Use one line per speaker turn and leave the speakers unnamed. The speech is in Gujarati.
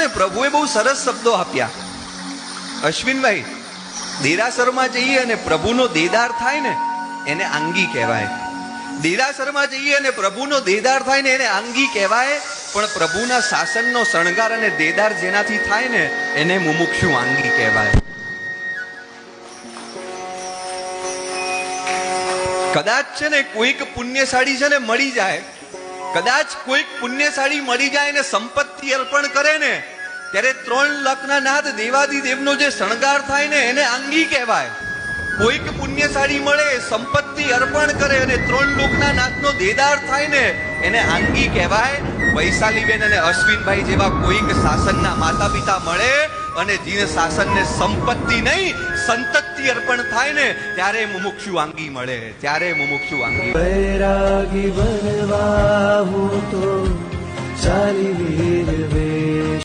ને પ્રભુએ બહુ સરસ શબ્દો આપ્યા. અશ્વિનભાઈ, દેરાસરમાં જઈએ અને પ્રભુનો દેદાર થાય ને એને આંગી કહેવાય. દેરાસરમાં જઈએ અને પ્રભુનો દેદાર થાય ને એને આંગી કહેવાય. પણ પ્રભુના શાસનનો શણગાર અને દેદાર જેનાથી થાય ને એને મુમુક્ષુ આંગી કહેવાય. કદાચ છે ને કોઈક પુણ્યશાળી છે ને મળી જાય, કદાચ કોઈક પુણ્યશાળી મળી જાય ને સંપત્તિ અર્પણ કરે ને ત્યારે 3 લાખના નાથ દેવાદિદેવનો જે શણગાર થાય ને એને આંગી કહેવાય. કોઈક પુણ્યશાળી મળે, સંપત્તિ અર્પણ કરે અને 3 લોકના નાથનો દેદાર થાય ને એને આંગી કહેવાય. વૈશાલીબેન અને અશ્વિનભાઈ જેવા કોઈક શાસનના માતા પિતા મળે અને જીન શાસનને સંપત્તિ નહીં સંતતિ અર્પણ થાય ને ત્યારે મુમુક્ષુ આંગી મળે, ત્યારે મુમુક્ષુ આંગી.
વૈરાગી બનવા હું તો ચાલી વીર